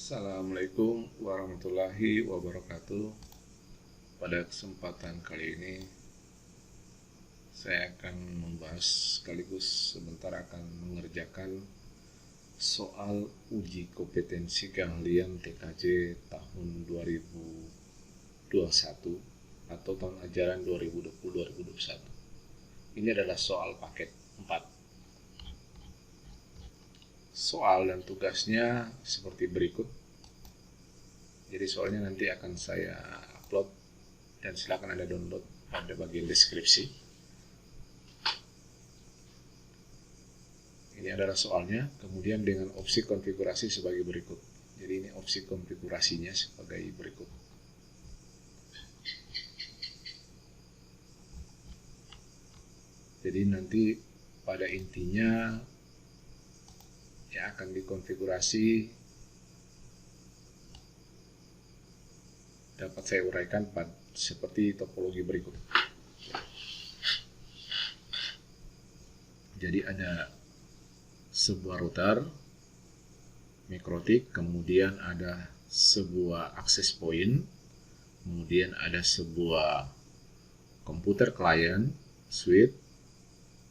Assalamualaikum warahmatullahi wabarakatuh. Pada kesempatan kali ini saya akan membahas sekaligus sebentar akan mengerjakan soal uji kompetensi keahlian TKJ tahun 2021 atau tahun ajaran 2020-2021. Ini adalah soal paket 4. Soal dan tugasnya seperti berikut. Jadi soalnya nanti akan saya upload dan silakan Anda download pada bagian deskripsi. Ini adalah soalnya, kemudian dengan opsi konfigurasi sebagai berikut. Jadi ini opsi konfigurasinya sebagai berikut. Jadi nanti pada intinya yang akan dikonfigurasi dapat saya uraikan seperti topologi berikut. Jadi ada sebuah router mikrotik, kemudian ada sebuah access point, kemudian ada sebuah komputer client switch,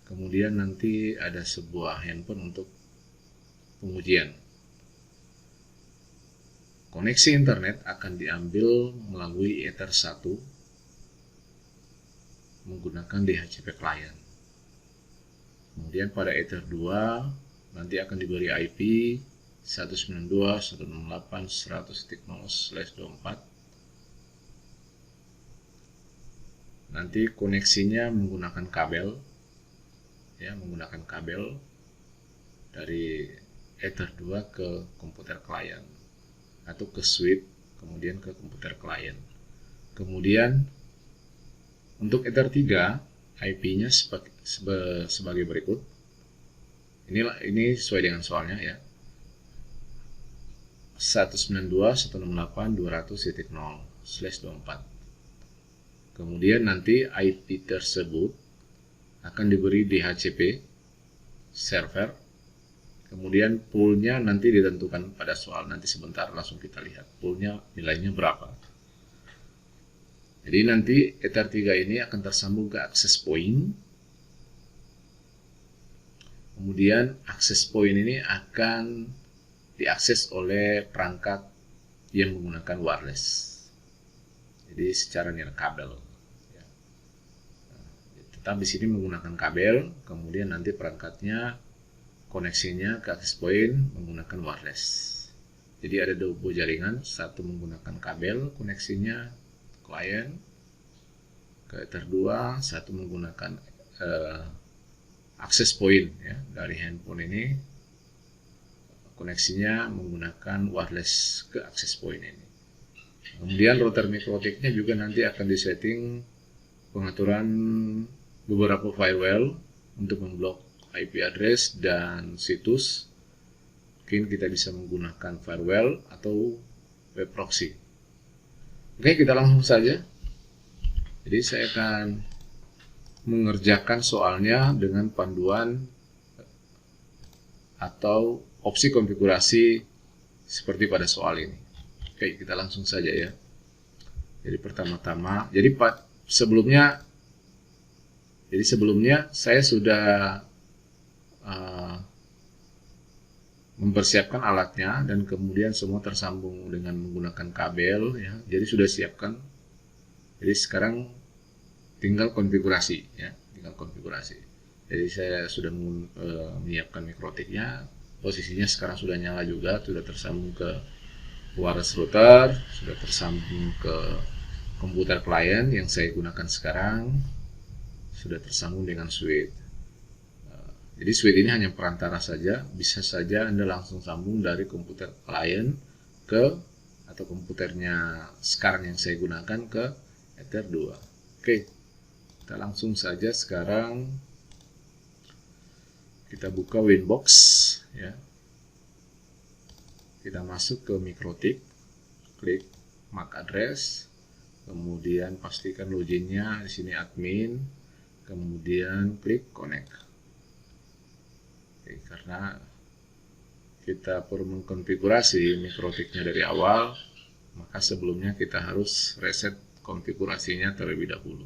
kemudian nanti ada sebuah handphone untuk pengujian. Koneksi internet akan diambil melalui Ether 1 menggunakan DHCP client. Kemudian pada Ether 2 nanti akan diberi IP 192.168.100.0.4. Nanti koneksinya menggunakan kabel, ya, menggunakan kabel dari Ether 2 ke komputer client atau ke switch, kemudian ke komputer client. Kemudian untuk Ether 3 IP-nya sebagai berikut. Ini sesuai dengan soalnya, ya. 192.168.200.0/24. Kemudian nanti IP tersebut akan diberi DHCP server. Kemudian poolnya nanti ditentukan pada soal, nanti sebentar langsung kita lihat poolnya nilainya berapa. Jadi nanti Ether 3 ini akan tersambung ke access point. Kemudian access point ini akan diakses oleh perangkat yang menggunakan wireless. Jadi secara nirkabel. Ya. Tetap di sini menggunakan kabel, kemudian nanti perangkatnya koneksinya ke access point menggunakan wireless. Jadi ada dua jaringan, satu menggunakan kabel koneksinya client ke Ether 2, satu menggunakan access point, ya, dari handphone ini koneksinya menggunakan wireless ke access point ini. Kemudian router mikrotiknya juga nanti akan disetting pengaturan beberapa firewall untuk memblok IP address dan situs. Mungkin kita bisa menggunakan firewall atau web proxy. Oke, kita langsung saja. Jadi saya akan mengerjakan soalnya dengan panduan atau opsi konfigurasi seperti pada soal ini. Oke, kita langsung saja, ya. Jadi pertama-tama, sebelumnya saya sudah mempersiapkan alatnya dan kemudian semua tersambung dengan menggunakan kabel, ya. Jadi sudah siapkan. Jadi sekarang tinggal konfigurasi, ya, tinggal konfigurasi. Jadi saya sudah menyiapkan mikrotiknya, posisinya sekarang sudah nyala juga, sudah tersambung ke wireless router, sudah tersambung ke komputer client yang saya gunakan sekarang, sudah tersambung dengan switch. Jadi switch ini hanya perantara saja, bisa saja Anda langsung sambung dari komputer client atau komputernya sekarang yang saya gunakan ke Ether 2. Oke, kita langsung saja sekarang kita buka Winbox, ya. Kita masuk ke mikrotik, klik MAC address, kemudian pastikan loginnya di sini admin, kemudian klik connect. Oke, karena kita perlu mengkonfigurasi mikrotiknya dari awal, maka sebelumnya kita harus reset konfigurasinya terlebih dahulu.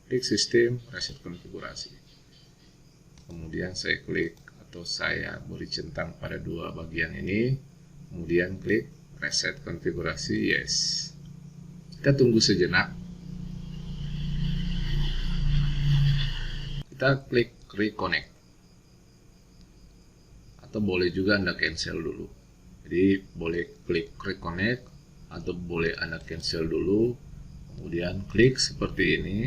Klik sistem, reset konfigurasi. Kemudian saya klik atau saya beri centang pada dua bagian ini, kemudian klik reset konfigurasi, yes. Kita tunggu sejenak. Kita klik reconnect. Atau boleh juga Anda cancel dulu. Jadi boleh klik reconnect atau boleh Anda cancel dulu. Kemudian klik seperti ini.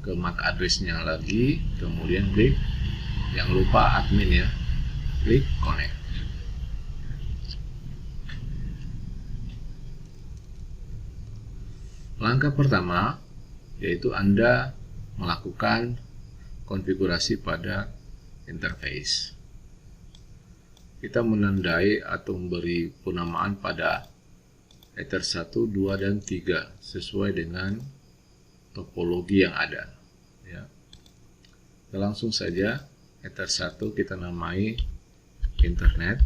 Ke MAC address-nya lagi, kemudian klik, jangan lupa admin ya, klik connect. Langkah pertama yaitu Anda melakukan konfigurasi pada interface. Kita menandai atau memberi penamaan pada Ether 1, 2, dan 3 sesuai dengan topologi yang ada. Ya. Kita langsung saja Ether 1 kita namai internet.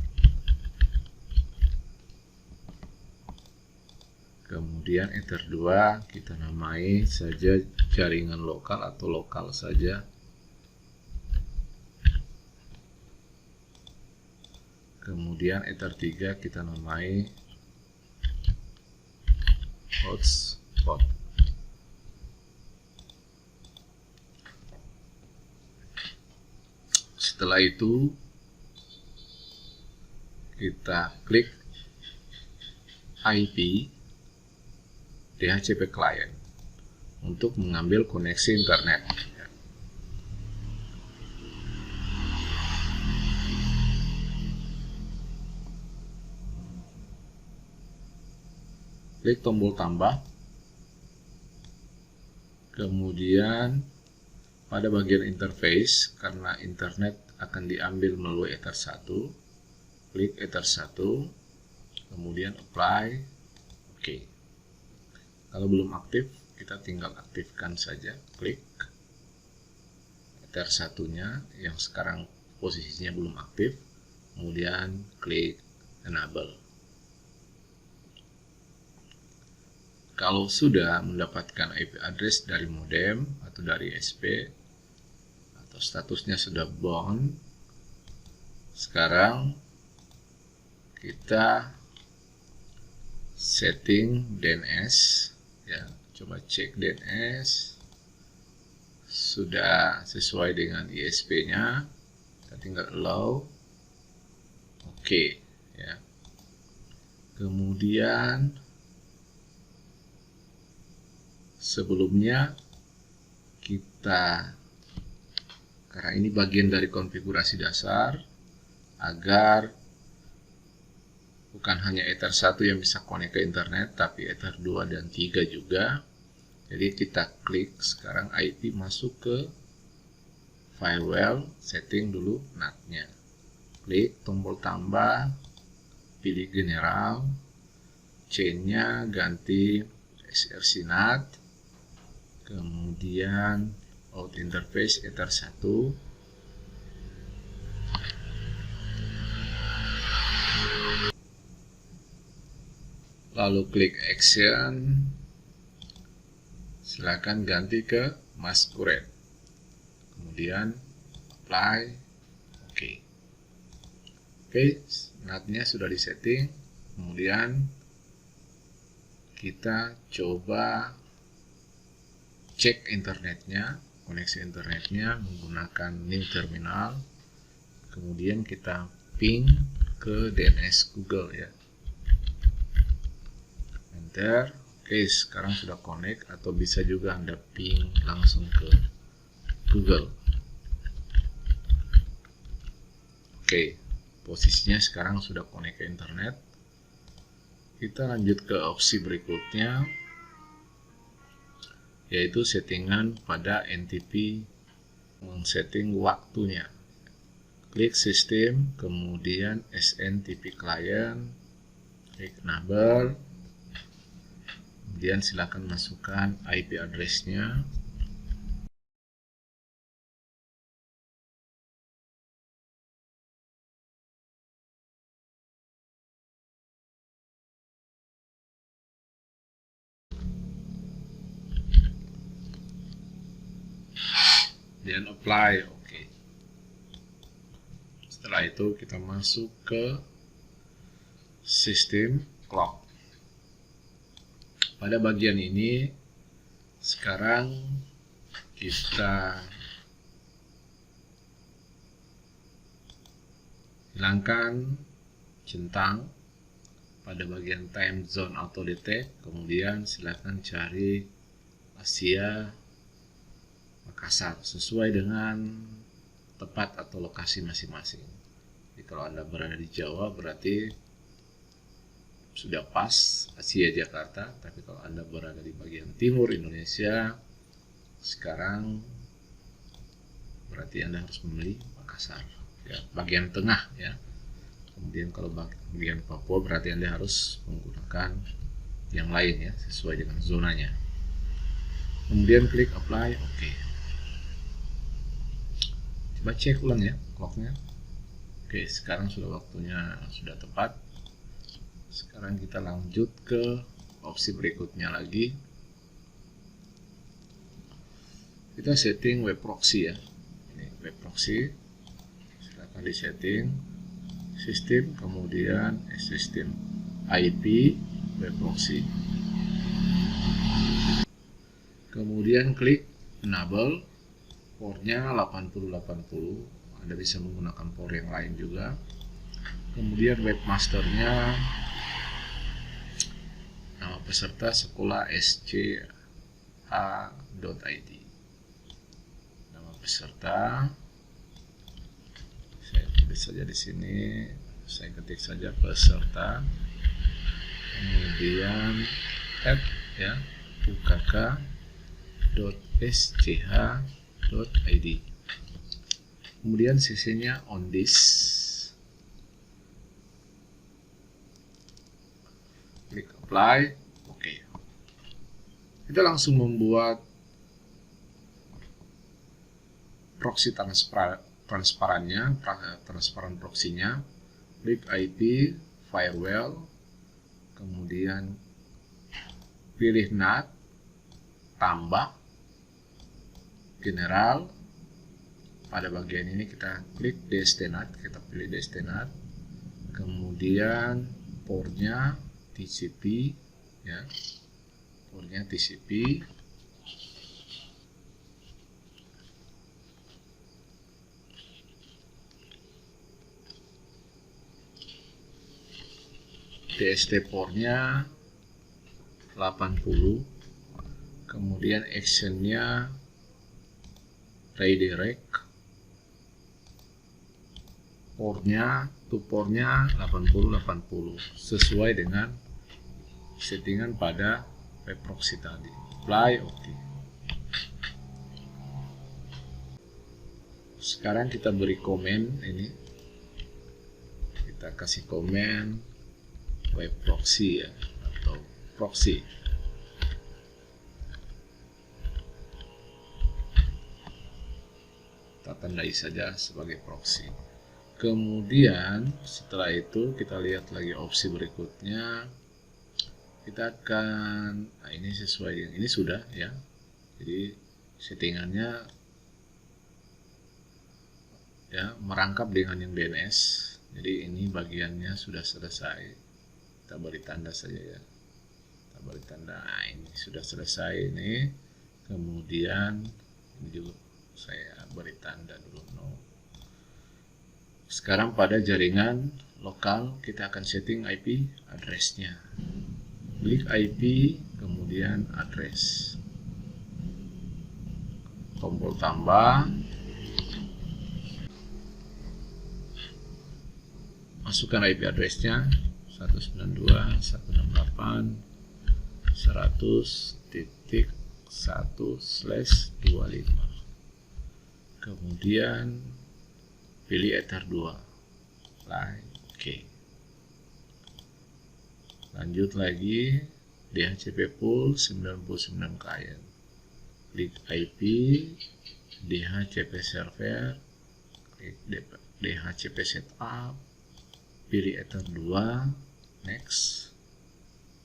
Kemudian Ether 2 kita namai saja jaringan lokal atau lokal saja. Kemudian Ether 3 kita namai hotspot. Setelah itu kita klik IP DHCP client untuk mengambil koneksi internet. Klik tombol tambah, kemudian pada bagian interface, karena internet akan diambil melalui Ether 1, klik Ether 1, kemudian apply, oke. Kalau belum aktif, kita tinggal aktifkan saja, klik Ether 1-nya yang sekarang posisinya belum aktif, kemudian klik enable. Kalau sudah mendapatkan IP address dari modem atau dari SP atau statusnya sudah bound, sekarang kita setting DNS ya, coba cek DNS sudah sesuai dengan ISP-nya, kita tinggal allow, oke ya. Kemudian sebelumnya kita, karena ini bagian dari konfigurasi dasar, agar bukan hanya Ether 1 yang bisa connect ke internet, tapi Ether 2 dan 3 juga. Jadi kita klik sekarang IP masuk ke firewall, setting dulu NAT-nya. Klik tombol tambah, pilih general, chain-nya ganti SRC NAT, kemudian out interface Ether 1, lalu klik action, silakan ganti ke masquerade, kemudian apply, oke. NAT-nya sudah disetting, kemudian kita coba cek internetnya, koneksi internetnya menggunakan new terminal, kemudian kita ping ke DNS Google ya. Enter. Oke, sekarang sudah connect, atau bisa juga Anda ping langsung ke Google. Oke, posisinya sekarang sudah connect ke internet. Kita lanjut ke opsi berikutnya, yaitu settingan pada NTP, setting waktunya. Klik sistem, kemudian SNTP client, klik enable, kemudian silakan masukkan IP address-nya. kemudian apply, oke. Setelah itu kita masuk ke sistem clock. Pada bagian ini sekarang kita hilangkan centang pada bagian time zone auto detect, kemudian silakan cari Asia Makassar sesuai dengan tempat atau lokasi masing-masing. Jadi kalau Anda berada di Jawa berarti sudah pas Asia Jakarta, tapi kalau Anda berada di bagian timur Indonesia sekarang berarti Anda harus memilih Makassar, ya, bagian tengah ya. Kemudian kalau bagian Papua berarti Anda harus menggunakan yang lain ya, sesuai dengan zonanya. Kemudian klik apply, oke. Coba cek ulang ya clocknya. Oke, sekarang sudah waktunya sudah tepat. Sekarang kita lanjut ke opsi berikutnya lagi. Kita setting web proxy ya. Ini web proxy. Silakan di setting sistem, kemudian sistem IP web proxy. Kemudian klik enable, portnya 8080. Anda bisa menggunakan port yang lain juga. Kemudian webmasternya nama peserta sekolah SCH.id. Nama peserta saya tulis saja di sini, saya ketik saja peserta. Kemudian add ya, ukk.sch.id. Kemudian CC-nya on this. Klik apply, oke. Kita langsung membuat proxy transparannya, transparan proxy-nya. Klik IP firewall, kemudian pilih NAT, tambah general. Pada bagian ini kita klik DSTNAT, kita pilih DSTNAT, kemudian portnya TCP ya, portnya TCP. DST portnya 80, kemudian actionnya redirect, portnya portnya 80 sesuai dengan settingan pada web proxy tadi. Apply, oke. Sekarang kita beri komen ini, kita kasih komen web proxy ya, atau proxy. Kita tandai saja sebagai proxy. Kemudian setelah itu kita lihat lagi opsi berikutnya. Kita akan, nah ini sesuai dengan ini sudah ya. Jadi settingannya ya merangkap dengan yang DNS. Jadi ini bagiannya sudah selesai. Kita beri tanda saja ya. Kita beri tanda. Nah, ini sudah selesai ini. Kemudian ini juga saya beri tanda dulu no. Sekarang pada jaringan lokal kita akan setting IP address-nya. Klik IP, kemudian address. Tombol tambah. Masukkan IP address-nya 192.168.100.1/25. Kemudian pilih Ether 2. Oke. Lanjut lagi DHCP pool 99 klien. Klik IP DHCP server, klik DHCP setup, pilih Ether 2, next,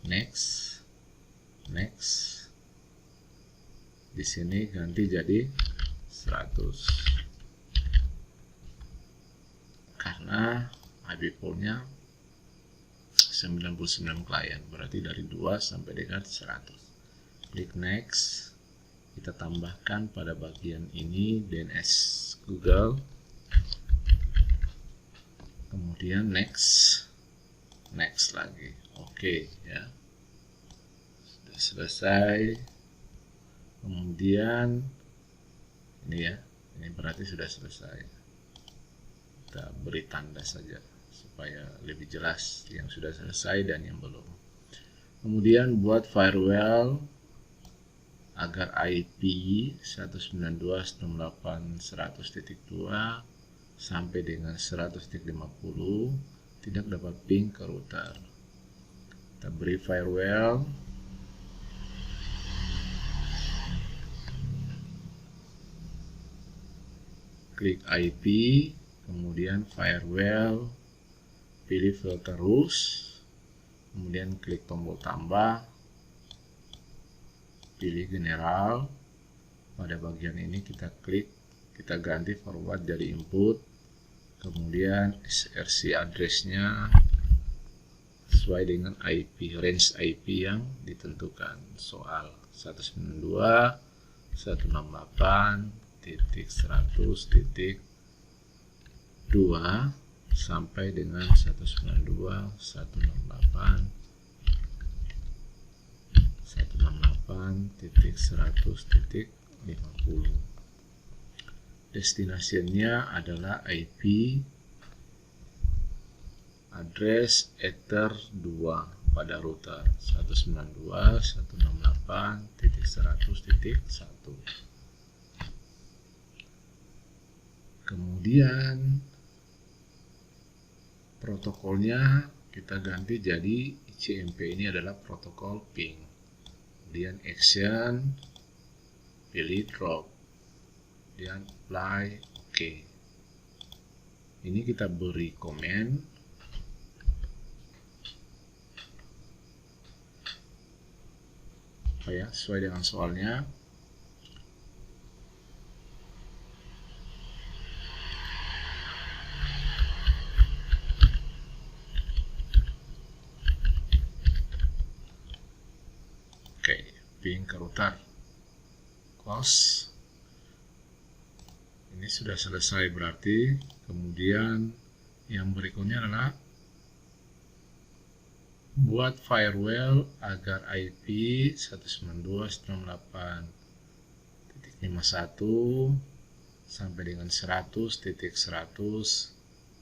next, next. Di sini ganti jadi 100 karena IP poolnya 99 klien, berarti dari 2 sampai dengan 100. Klik next, kita tambahkan pada bagian ini DNS Google, kemudian next lagi. Oke, ya, sudah selesai. Kemudian ini ya, ini berarti sudah selesai. Kita beri tanda saja supaya lebih jelas yang sudah selesai dan yang belum. Kemudian buat firewall agar IP 192.168.100.2 sampai dengan 100.50 tidak dapat ping ke router. Kita beri firewall, klik IP, kemudian firewall, pilih filter rules, kemudian klik tombol tambah, pilih general. Pada bagian ini kita klik, kita ganti forward jadi input, kemudian SRC address-nya sesuai dengan IP, range IP yang ditentukan. Soal 192.168.100.2 sampai dengan 192.168.100.50. Destinasinya adalah IP address Ether 2 pada router 192.168.100.1. Kemudian protokolnya kita ganti jadi ICMP, ini adalah protokol ping. Kemudian action, pilih drop, kemudian apply, oke. Ini kita beri komen. Ya, sesuai dengan soalnya. Oke, ping ke router. Close. Ini sudah selesai berarti. Kemudian yang berikutnya adalah buat firewall agar IP 192.168.51 sampai dengan 100.100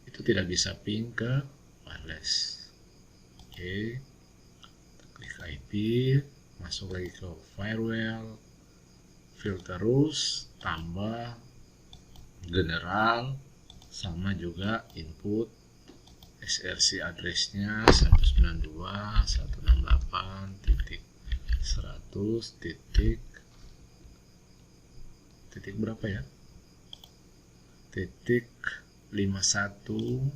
itu tidak bisa ping ke wireless. Oke, kita klik IP, masuk lagi ke firewall, filter rules, tambah general, sama juga input SRC address-nya 192.168.100. titik berapa ya? Titik 51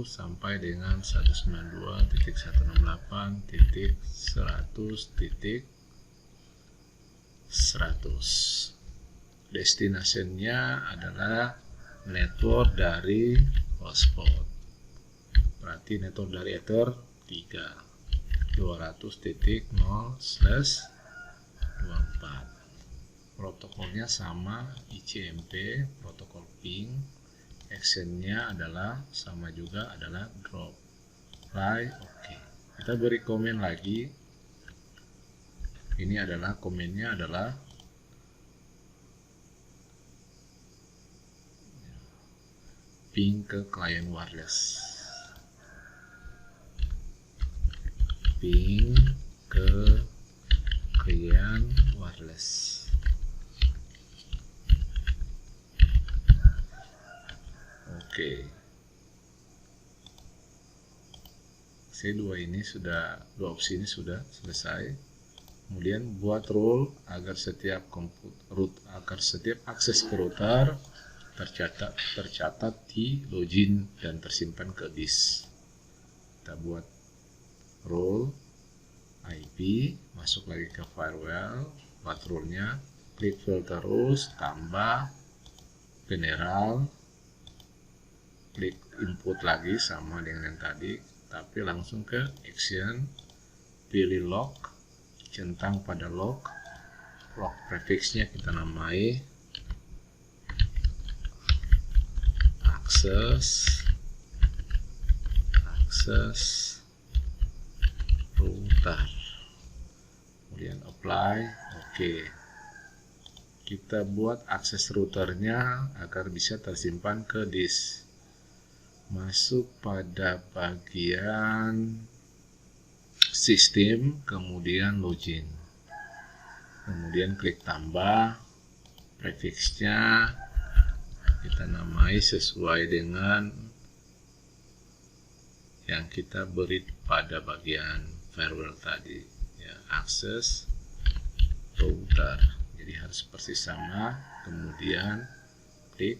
sampai dengan 192.168.100. Destinasinya adalah network dari hotspot, berarti network dari Ether 3 200.0/24. protokolnya sama ICMP, protokol ping. Actionnya adalah sama juga, adalah drop, apply, oke. Kita beri komen lagi. Ini adalah komennya adalah ping ke klien wireless, ping ke klien wireless. Oke, C2 ini sudah, dua opsi ini sudah selesai. Kemudian buat rule agar setiap akses ke router tercatat di login dan tersimpan ke disk. Kita buat role IP, masuk lagi ke firewall, buat rule-nya klik file terus, tambah general, klik input lagi sama dengan yang tadi, tapi langsung ke action, pilih log, centang pada log prefixnya kita namai access router, kemudian apply. Oke. Kita buat akses routernya agar bisa tersimpan ke disk. Masuk pada bagian sistem, kemudian login. Kemudian klik tambah, prefixnya kita namai sesuai dengan yang kita beri pada bagian firewall tadi, ya, akses router. Jadi harus persis sama. Kemudian klik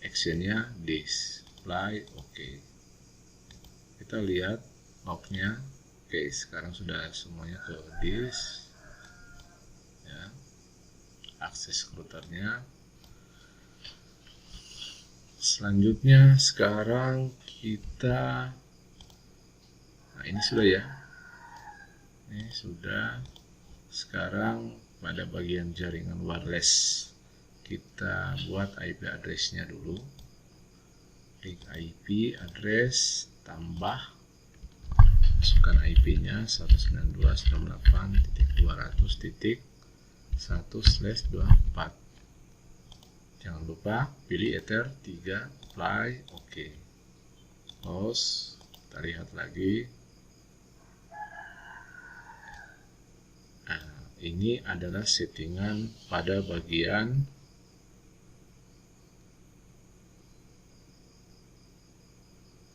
actionnya display. Oke. Kita lihat lognya. Oke, sekarang sudah semuanya ke disk. Ya, akses routernya. Selanjutnya sekarang kita, nah ini sudah ya. Ini sudah. Sekarang pada bagian jaringan wireless kita buat IP address-nya dulu. Klik IP address, tambah, masukkan IP-nya 192.168.200.1/24. Jangan lupa pilih Ether 3, apply, oke. Close, kita lihat lagi. Ini adalah settingan pada bagian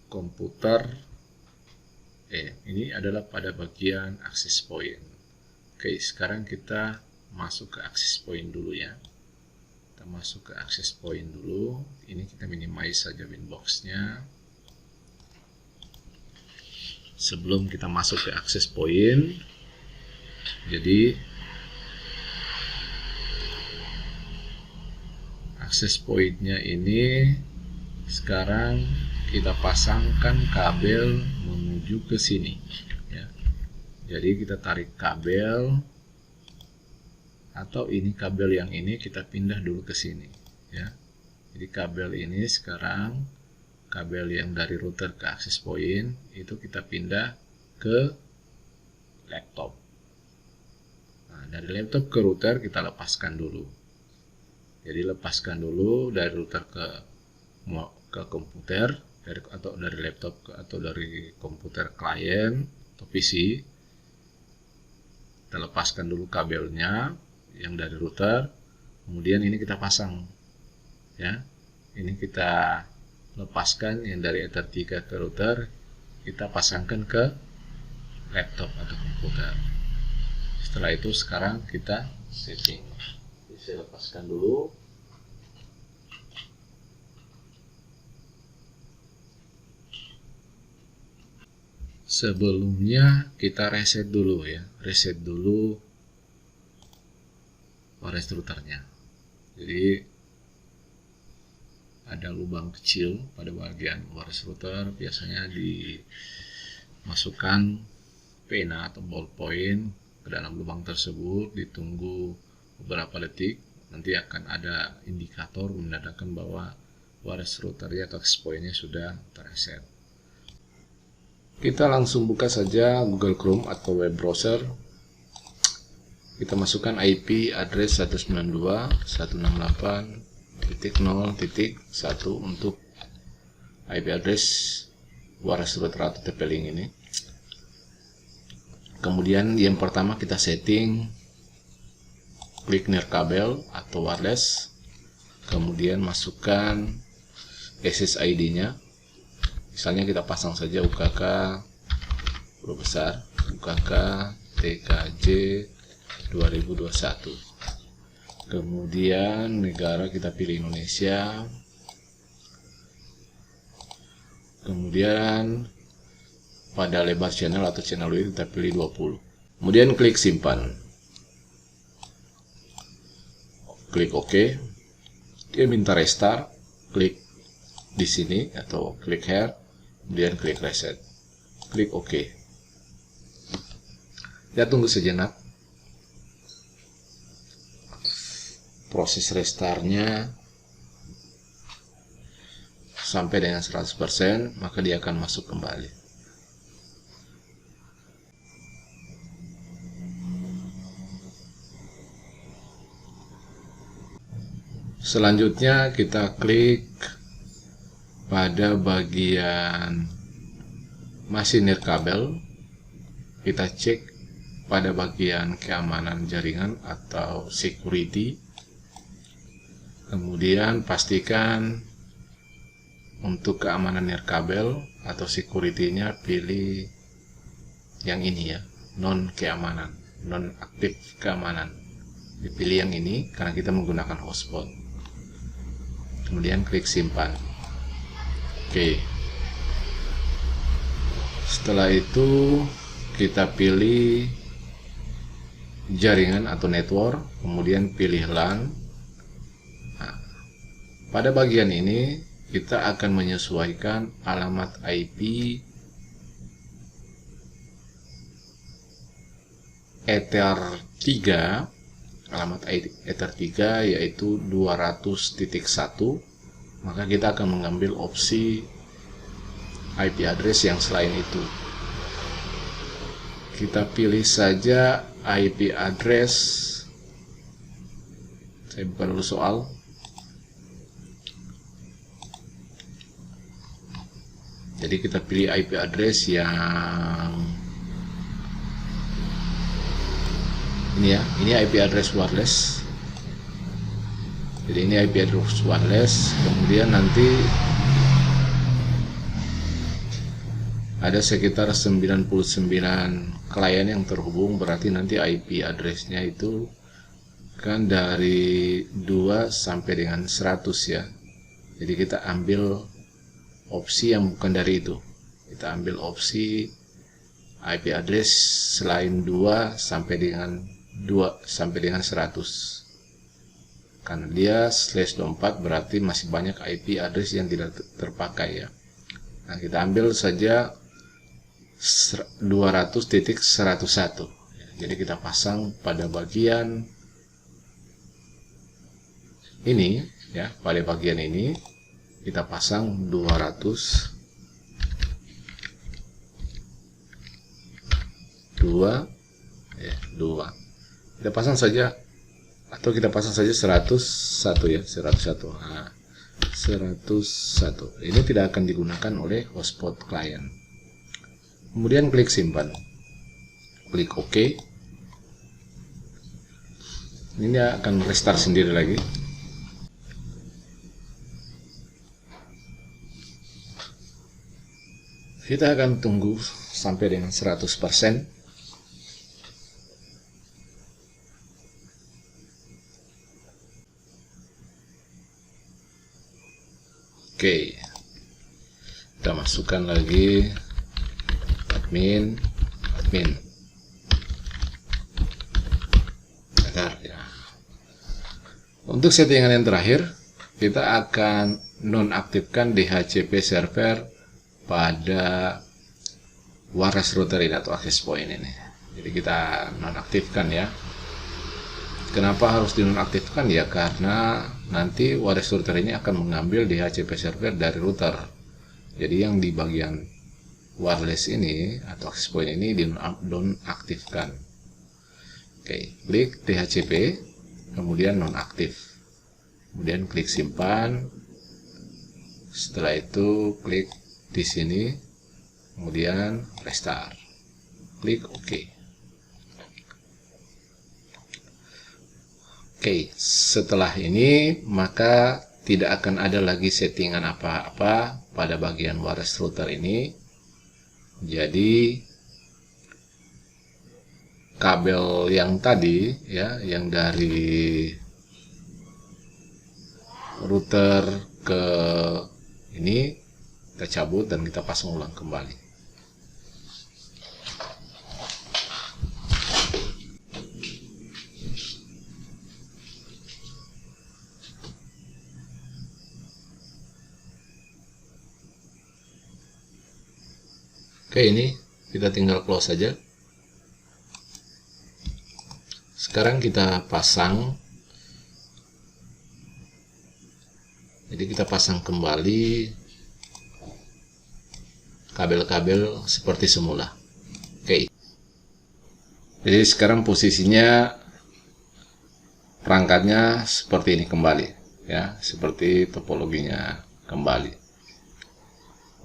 komputer. Ini adalah pada bagian access point. Oke, sekarang kita masuk ke access point dulu ya. Kita masuk ke access point dulu. Ini kita minimize saja winbox-nya. Sebelum kita masuk ke access point, jadi access point-nya ini sekarang kita pasangkan kabel menuju ke sini ya. Jadi kita tarik kabel, atau ini kabel yang ini kita pindah dulu ke sini ya. Jadi kabel ini sekarang, kabel yang dari router ke access point itu kita pindah ke laptop. Nah, dari laptop ke router kita lepaskan dulu. Jadi lepaskan dulu dari router ke komputer, atau dari laptop atau dari komputer klien atau PC. Kita lepaskan dulu kabelnya yang dari router, kemudian ini kita pasang ya. Ini kita lepaskan yang dari Ether 3 ke router, kita pasangkan ke laptop atau komputer. Setelah itu sekarang kita setting. Saya lepaskan dulu. Sebelumnya kita reset dulu ya. Reset dulu wireless routernya. Jadi ada lubang kecil pada bagian wireless router, biasanya dimasukkan pena atau ballpoint ke dalam lubang tersebut, ditunggu beberapa detik, nanti akan ada indikator menandakan bahwa wireless routernya atau access point-nya sudah terreset. Kita langsung buka saja Google Chrome atau web browser. Kita masukkan IP address 192.168.0.1 untuk IP address wireless router atau TP-Link ini. Kemudian yang pertama kita setting, klik near kabel atau wireless, kemudian masukkan SSID-nya. Misalnya kita pasang saja UKK huruf besar, UKK TKJ 2021. Kemudian negara kita pilih Indonesia. Kemudian pada lebar channel atau channel width kita pilih 20. Kemudian klik simpan. klik OK. Dia minta restart, klik di sini atau klik here, kemudian klik reset, klik OK. Ya, tunggu sejenak. Proses restartnya sampai dengan 100%, maka dia akan masuk kembali. Selanjutnya kita klik pada bagian masih nirkabel. Kita cek pada bagian keamanan jaringan atau security. Kemudian pastikan untuk keamanan nirkabel atau security-nya pilih yang ini ya, non keamanan, non aktif keamanan. Dipilih yang ini karena kita menggunakan hotspot. Kemudian klik simpan. Oke. Setelah itu kita pilih jaringan atau network, kemudian pilih LAN. Nah, pada bagian ini kita akan menyesuaikan alamat IP Ether 3, alamat Ether 3 yaitu 200.1, maka kita akan mengambil opsi IP address yang selain itu. Kita pilih saja IP address. Saya buka dulu soal. Jadi kita pilih IP address yang ini ya, ini IP address wireless. Jadi ini IP address wireless. Kemudian nanti ada sekitar 99 klien yang terhubung, berarti nanti IP address-nya itu kan dari 2 sampai dengan 100 ya. Jadi kita ambil opsi yang bukan dari itu. Kita ambil opsi IP address selain 2 sampai dengan 100. Karena dia /24 berarti masih banyak IP address yang tidak terpakai ya. Nah, kita ambil saja 200.101. Jadi kita pasang pada bagian ini ya, pada bagian ini kita pasang 200 2 kita pasang saja, atau kita pasang saja 101 ya, 101. Nah, 101 ini tidak akan digunakan oleh hotspot klien. Kemudian klik simpan, klik OK. Ini akan restart sendiri lagi. Kita akan tunggu sampai dengan 100%. Oke, kita masukkan lagi admin. Bentar, ya. Untuk settingan yang terakhir, kita akan nonaktifkan DHCP server pada wireless router ini atau access point ini. Jadi kita nonaktifkan ya. Kenapa harus dinonaktifkan ya? Karena nanti wireless router ini akan mengambil DHCP server dari router. Jadi yang di bagian wireless ini atau access point ini dinonaktifkan. Oke, klik DHCP, kemudian nonaktif, kemudian klik simpan. Setelah itu klik di sini, kemudian restart, klik OK. Oke, setelah ini maka tidak akan ada lagi settingan apa-apa pada bagian wireless router ini. Jadi kabel yang tadi ya, yang dari router ke ini kita cabut dan kita pasang ulang kembali. Oke, ini kita tinggal close saja. Sekarang kita pasang. Jadi kita pasang kembali kabel-kabel seperti semula. Oke. Jadi sekarang posisinya perangkatnya seperti ini kembali, ya, seperti topologinya kembali.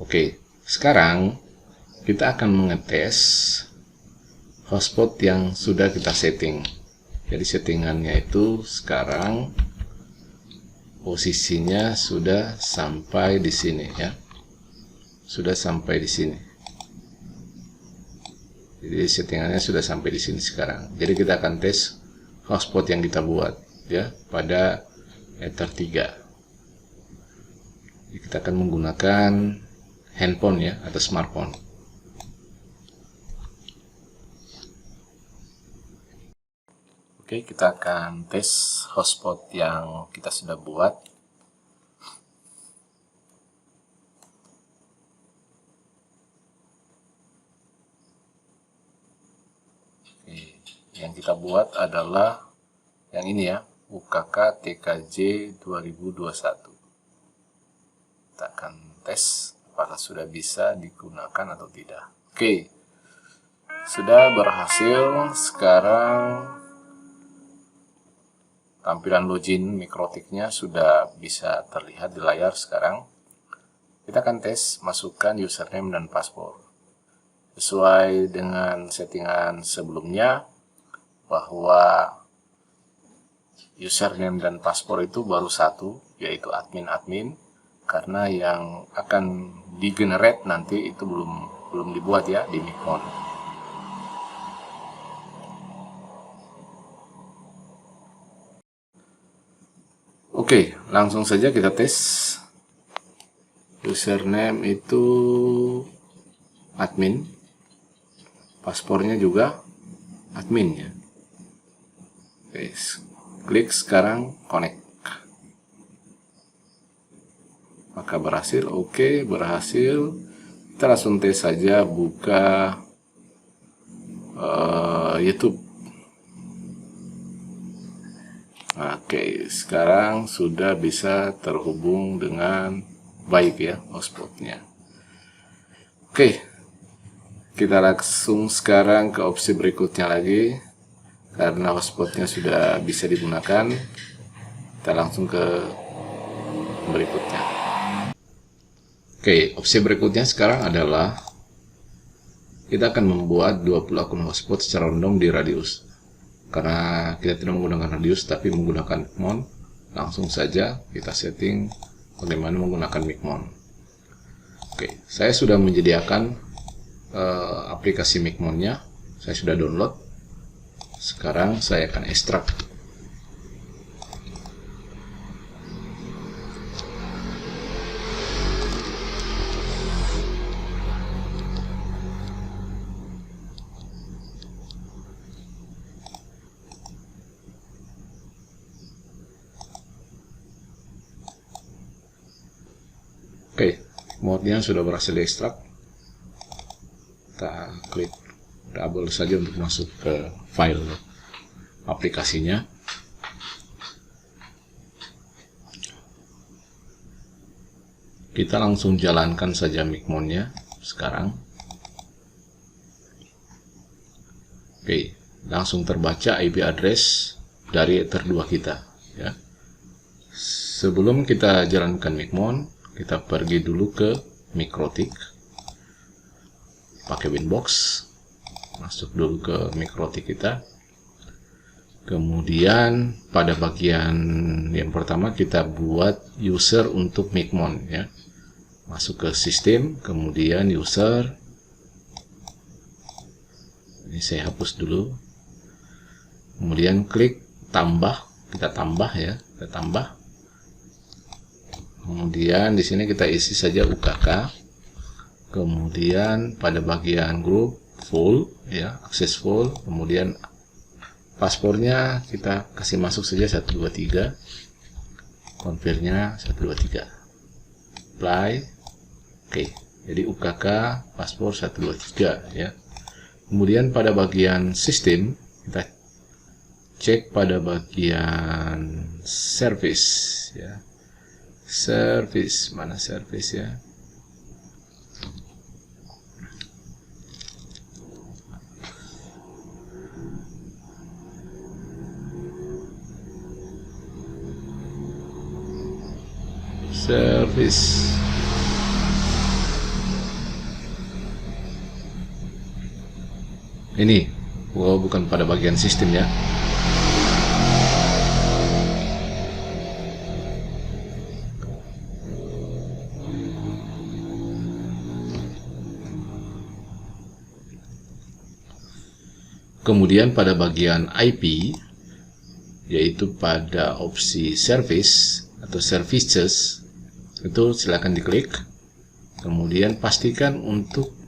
Oke, sekarang kita akan mengetes hotspot yang sudah kita setting. Jadi settingannya itu sekarang posisinya sudah sampai di sini, ya. Sudah sampai di sini. Jadi settingannya sudah sampai di sini sekarang. Jadi kita akan tes hotspot yang kita buat, ya, pada Ether 3. Jadi kita akan menggunakan handphone, ya, atau smartphone. Oke, kita akan tes hotspot yang kita sudah buat. Oke, yang kita buat adalah yang ini, ya, UKK TKJ 2021. Kita akan tes apakah sudah bisa digunakan atau tidak. Oke, sudah berhasil. Sekarang tampilan login mikrotiknya sudah bisa terlihat di layar sekarang. Kita akan tes masukkan username dan password. Sesuai dengan settingan sebelumnya, bahwa username dan password itu baru satu, yaitu admin, karena yang akan di-generate nanti itu belum dibuat, ya, di Micmon. Oke, langsung saja kita tes. Username itu admin, paspornya juga admin, ya. Oke, klik sekarang connect. Maka berhasil. Oke, berhasil. Kita langsung tes saja, buka YouTube. Oke, sekarang sudah bisa terhubung dengan baik, ya, hotspotnya. Oke, kita langsung sekarang ke opsi berikutnya lagi. Karena hotspotnya sudah bisa digunakan, kita langsung ke berikutnya. Oke, opsi berikutnya sekarang adalah kita akan membuat 20 akun hotspot secara random di Radius. Karena kita tidak menggunakan Radius tapi menggunakan Micmon, langsung saja kita setting bagaimana menggunakan Micmon. Oke, saya sudah menyediakan aplikasi Micmonnya, saya sudah download. Sekarang saya akan ekstrak. Oke, modnya sudah berhasil diekstrak. Kita klik double saja untuk masuk ke file aplikasinya. Kita langsung jalankan saja Micmonnya sekarang. Oke, langsung terbaca IP address dari Ether 2 kita, ya. Sebelum kita jalankan Micmon, kita pergi dulu ke Mikrotik, pakai Winbox, masuk dulu ke Mikrotik kita. Kemudian pada bagian yang pertama kita buat user untuk Micmon, ya. Masuk ke sistem, kemudian user. Ini saya hapus dulu. Kemudian klik tambah, kita tambah, ya, kita tambah. Kemudian di sini kita isi saja UKK. Kemudian pada bagian grup full, ya, akses full. Kemudian paspornya kita kasih masuk saja 123. Konfirmnya 123. Apply. Oke, Jadi UKK paspor 123 ya. Kemudian pada bagian sistem kita cek pada bagian service ya. Service, mana service ya? Service. Ini, bukan pada bagian sistem ya. Kemudian pada bagian IP, yaitu pada opsi service atau services, itu silakan diklik. Kemudian pastikan untuk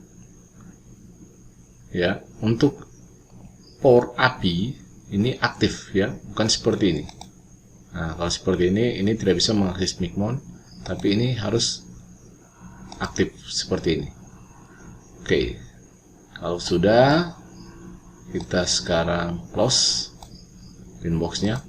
port API ini aktif ya, bukan seperti ini. Nah, kalau seperti ini tidak bisa mengakses Micmon, tapi ini harus aktif seperti ini. Oke, kalau sudah, kita sekarang close inbox-nya.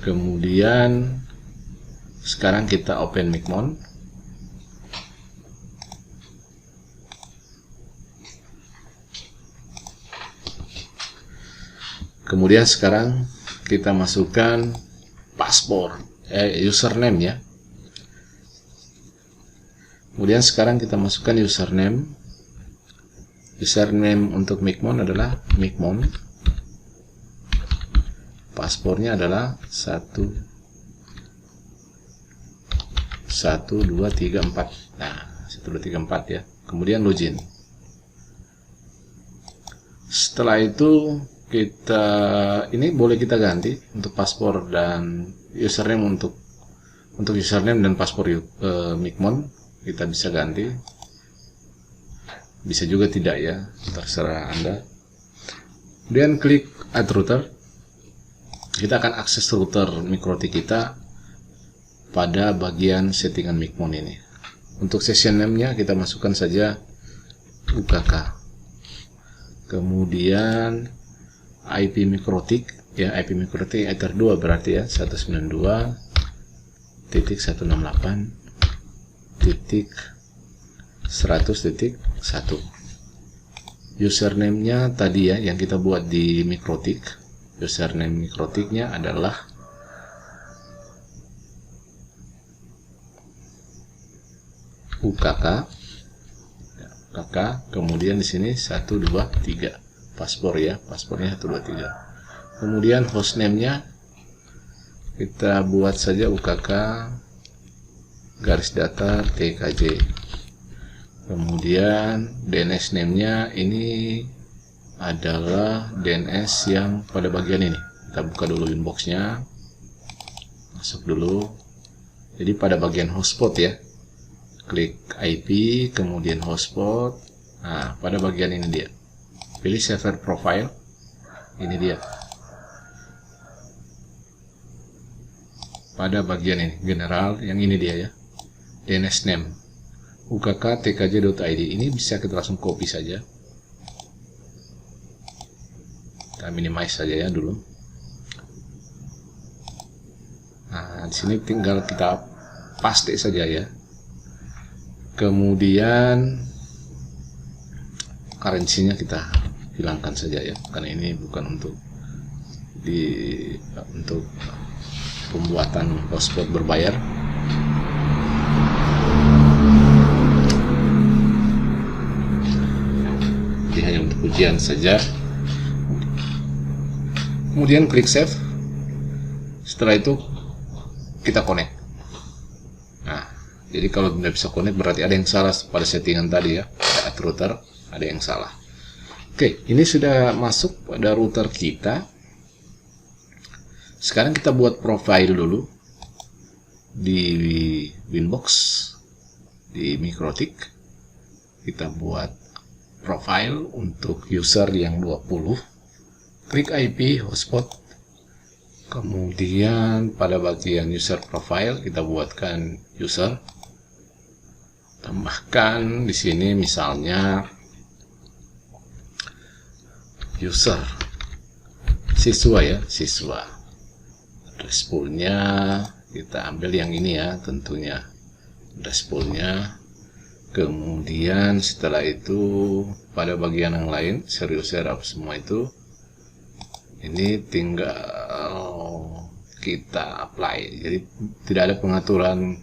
Kemudian sekarang kita open Micmon. Kemudian sekarang kita masukkan paspor, username ya. Kemudian sekarang kita masukkan username. Username untuk Micmon adalah Micmon. Paspornya adalah 1234. Nah, 1234 ya. Kemudian login. Setelah itu ini boleh kita ganti untuk paspor dan username, untuk username dan paspor Micmon kita bisa ganti. Bisa juga tidak ya, terserah Anda. Kemudian klik add router. Kita akan akses router MikroTik kita pada bagian settingan Micmon ini. Untuk session name-nya kita masukkan saja UKK. Kemudian IP MikroTik ya, IP MikroTik Ether 2 berarti ya, 192.168.100.1. Username-nya tadi ya yang kita buat di MikroTik. Username MikroTik-nya adalah UKK. Kemudian di sini 123 paspor ya, paspornya 123. Kemudian hostname-nya kita buat saja UKK garis datar TKJ. Kemudian DNS name-nya ini adalah DNS yang pada bagian ini. Kita buka dulu inbox-nya, masuk dulu. Jadi pada bagian hotspot ya, klik IP, kemudian hotspot. Nah, pada bagian ini dia. Pilih server profile. Ini dia. Pada bagian ini, general, yang ini dia ya. DNS name. ukk.tkj.id. Ini bisa kita langsung copy saja. Kita minimize saja ya dulu. Nah, di sini tinggal kita paste saja ya. Kemudian currency-nya kita hilangkan saja ya, karena ini bukan untuk pembuatan hotspot berbayar. Jadi hanya untuk ujian saja. Kemudian klik save. Setelah itu kita connect. Nah, jadi kalau tidak bisa connect berarti ada yang salah pada settingan tadi ya, pada router ada yang salah. Oke, ini sudah masuk pada router kita. Sekarang kita buat profile dulu di Winbox, di MikroTik. Kita buat profile untuk user yang 20. Klik IP hotspot. Kemudian pada bagian user profile kita buatkan user, tambahkan di sini misalnya user siswa ya, siswa. Address poolnya kita ambil yang ini ya, tentunya address poolnya. Kemudian setelah itu pada bagian yang lain user apa semua itu, ini tinggal kita apply. Jadi tidak ada pengaturan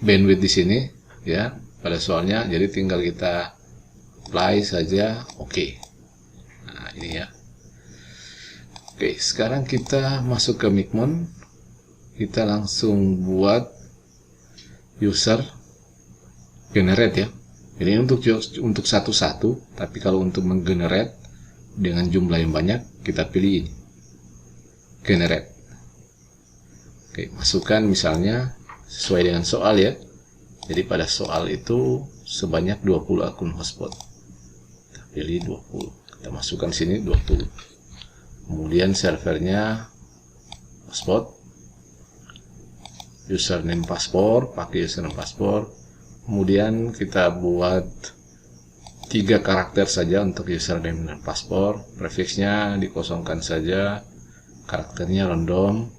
bandwidth di sini ya pada soalnya. Jadi tinggal kita apply saja. Oke. Nah ini ya. Oke, sekarang kita masuk ke Micmon. Kita langsung buat user generate ya. Ini untuk satu-satu, tapi kalau untuk menggenerate dengan jumlah yang banyak, kita pilih ini, generate. Oke, masukkan misalnya sesuai dengan soal ya. Jadi pada soal itu sebanyak 20 akun hotspot. Kita pilih 20. Kita masukkan sini 20. Kemudian servernya hotspot, username paspor, pakai username paspor. Kemudian kita buat 3 karakter saja untuk username dan paspor. Prefixnya dikosongkan saja, karakternya random.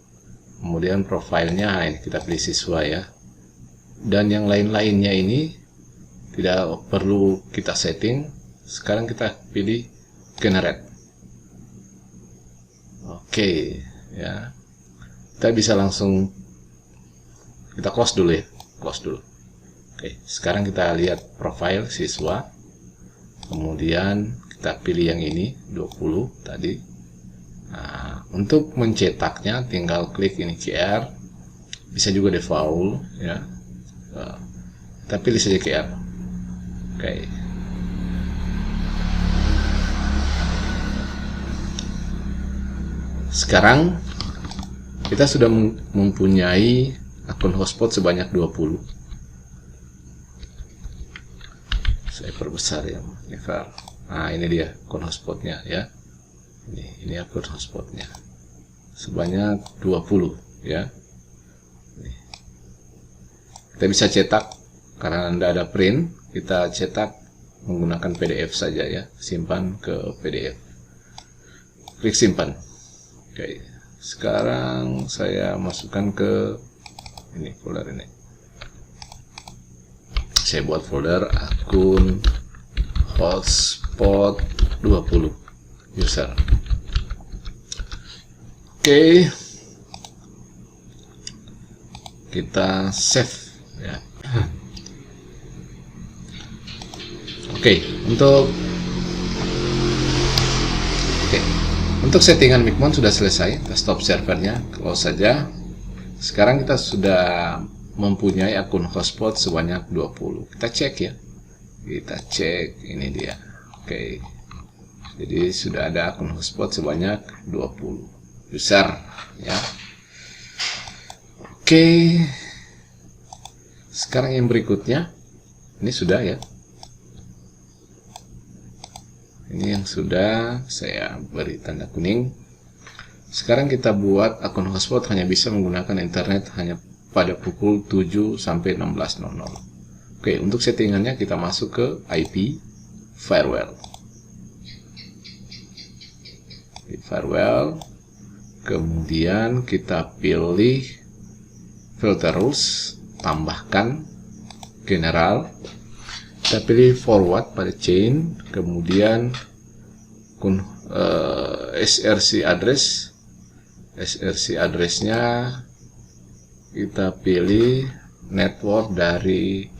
Kemudian profilnya ini kita pilih siswa ya. Dan yang lain-lainnya ini tidak perlu kita setting. Sekarang kita pilih generate. Oke ya. Kita bisa langsung kita close dulu ya. Close dulu. Oke, sekarang kita lihat profil siswa. Kemudian kita pilih yang ini 20 tadi. Nah, untuk mencetaknya tinggal klik ini QR. Bisa juga default ya. Kita pilih saja QR. Oke. Sekarang kita sudah mempunyai akun hotspot sebanyak 20. Saya perbesar ya, nah ini dia akun hotspotnya ya. Ini akun hotspotnya sebanyak 20 ya. Kita bisa cetak karena Anda ada print, kita cetak menggunakan PDF saja ya. Simpan ke PDF. Klik simpan. Oke. Sekarang saya masukkan ke ini folder ini. Saya buat folder akun hotspot 20 user. Oke. Kita save ya. Oke, untuk settingan Micmon sudah selesai. Kita stop servernya, close saja. Sekarang kita sudah mempunyai akun hotspot sebanyak 20. Kita cek ya. Kita cek, ini dia. Oke. Jadi sudah ada akun hotspot sebanyak 20 user ya. Oke. Sekarang yang berikutnya, ini sudah ya. Ini yang sudah saya beri tanda kuning. Sekarang kita buat akun hotspot hanya bisa menggunakan internet hanya pada pukul 7 sampai 16.00. Oke, untuk settingannya kita masuk ke IP firewall. Firewall. Kemudian kita pilih filter rules, tambahkan general. Kita pilih forward pada chain, kemudian SRC address. SRC addressnya kita pilih network dari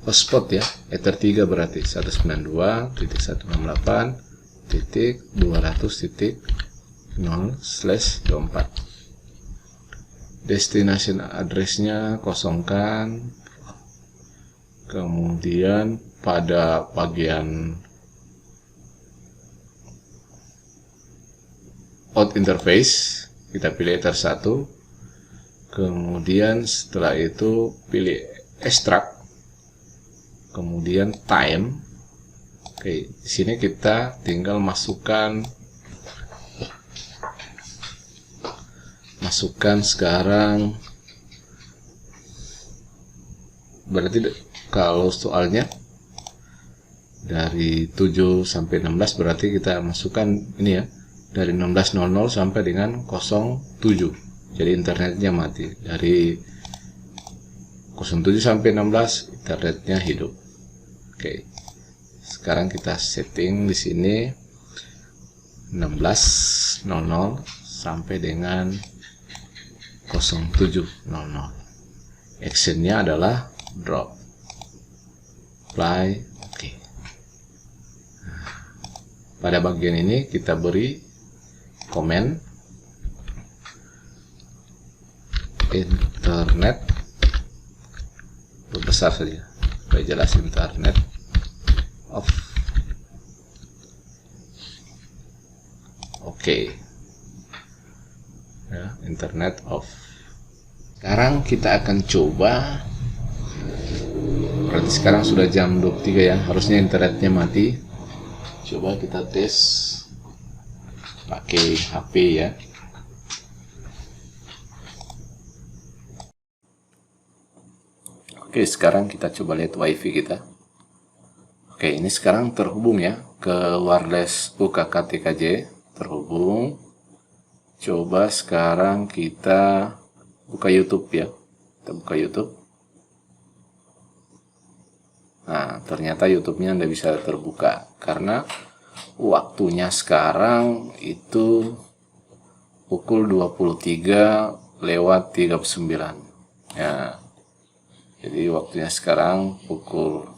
hotspot ya, Ether 3 berarti 192.168.200.0/24. Destination addressnya kosongkan. Kemudian pada bagian out interface kita pilih Ether 1. Kemudian setelah itu pilih extract. Kemudian time. Oke, di sini kita tinggal masukkan masukkan sekarang, berarti kalau soalnya dari 7 sampai 16 berarti kita masukkan ini ya, dari 16.00 sampai dengan 07. Jadi internetnya mati. Dari 07 sampai 16 internetnya hidup. Oke. Sekarang kita setting di sini 16.00 sampai dengan 07.00. Actionnya adalah drop, apply, oke. Pada bagian ini kita beri komen internet, besar saja supaya jelas, internet off. Oke. Ya, internet off. Sekarang kita akan coba, berarti sekarang sudah jam 23 ya, harusnya internetnya mati. Coba kita tes pakai HP ya. Oke, sekarang kita coba lihat wifi kita. Oke, ini sekarang terhubung ya ke wireless UKK TKJ, terhubung. Coba sekarang kita buka YouTube ya. Kita buka YouTube. Nah, ternyata YouTube-nya tidak bisa terbuka karena waktunya sekarang itu pukul 23:39 ya. Jadi waktunya sekarang pukul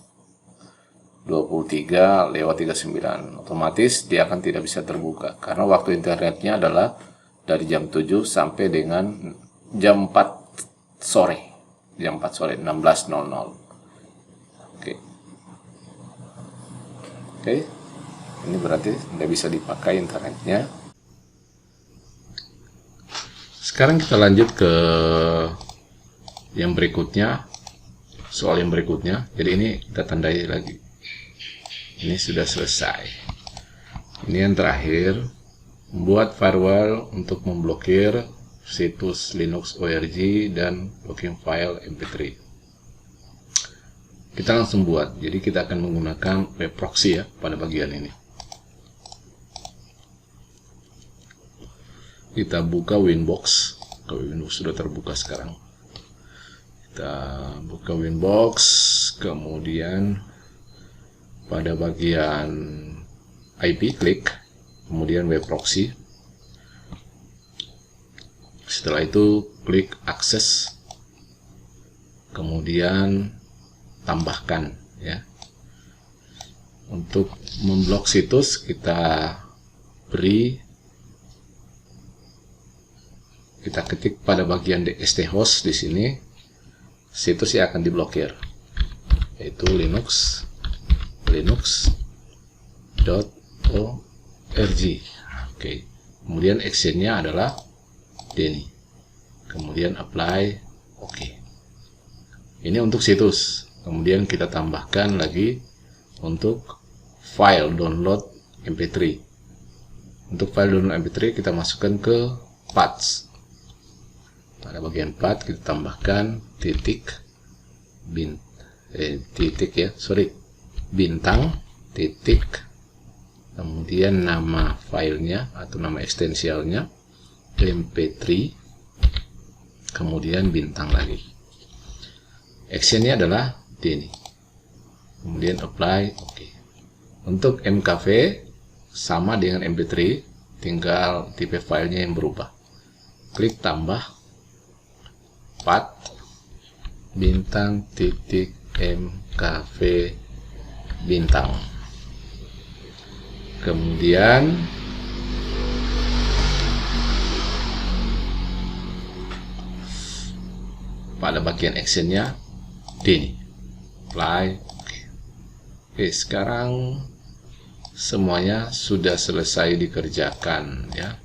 23:39, otomatis dia akan tidak bisa terbuka karena waktu internetnya adalah dari jam 7 sampai dengan jam 4 sore, 16.00. Oke, ini berarti tidak bisa dipakai internetnya. Sekarang kita lanjut ke yang berikutnya, soal yang berikutnya. Jadi ini kita tandai lagi. Ini sudah selesai. Ini yang terakhir, membuat firewall untuk memblokir situs Linux ORG dan blocking file MP3. Kita langsung buat. Jadi kita akan menggunakan web proxy ya pada bagian ini. Kita buka Winbox. Kalau Windows sudah terbuka sekarang. Kita buka Winbox, kemudian pada bagian IP klik, kemudian web proxy. Setelah itu klik akses, kemudian tambahkan ya. Untuk memblok situs kita ketik pada bagian DST host di sini situs yang akan diblokir, yaitu linux.org. Oke. Kemudian actionnya adalah Denny. Kemudian apply, oke. Ini untuk situs. Kemudian kita tambahkan lagi untuk file download MP3. Untuk file download MP3 kita masukkan ke paths. Pada bagian path kita tambahkan bintang titik, kemudian nama filenya atau nama ekstensialnya MP3, kemudian bintang lagi. Actionnya adalah Denny. Kemudian apply, oke. Untuk MKV sama dengan MP3, tinggal tipe filenya yang berubah. Klik tambah path bintang titik MKV bintang. Kemudian pada bagian actionnya Denny, apply. Oke, sekarang semuanya sudah selesai dikerjakan ya.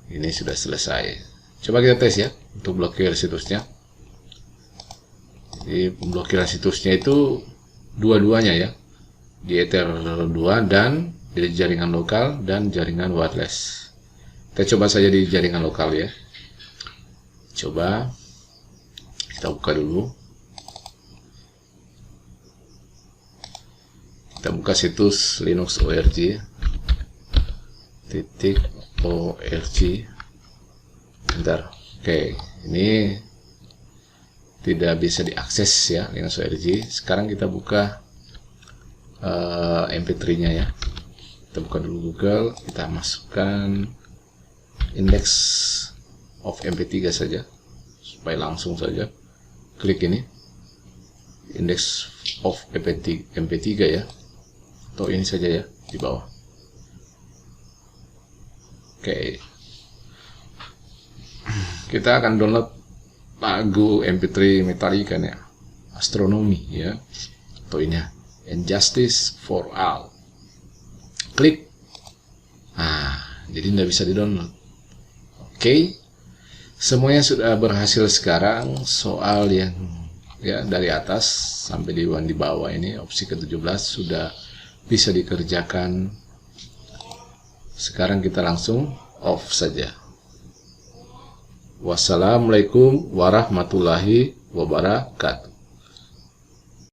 Ini sudah selesai. Coba kita tes ya untuk blokir situsnya. Jadi pemblokiran situsnya itu dua-duanya ya, di Ether 2 dan di jaringan lokal dan jaringan wireless. Kita coba saja di jaringan lokal ya. Coba kita buka dulu. Kita buka situs Linux org .org. Bentar. Oke, ini tidak bisa diakses ya Linux org. Sekarang kita buka MP3-nya ya. Kita buka dulu Google, kita masukkan index of MP3 saja supaya langsung saja klik ini index of MP3 ya, atau ini saja ya di bawah. Oke, kita akan download lagu MP3 Metallica ya, Astronomy ya, atau ini ya, And Justice for All. Klik. Jadi tidak bisa di-download. Oke. Semuanya sudah berhasil sekarang. Soal yang ya dari atas sampai di bawah ini, opsi ke-17 sudah bisa dikerjakan. Sekarang kita langsung off saja. Wassalamualaikum warahmatullahi wabarakatuh.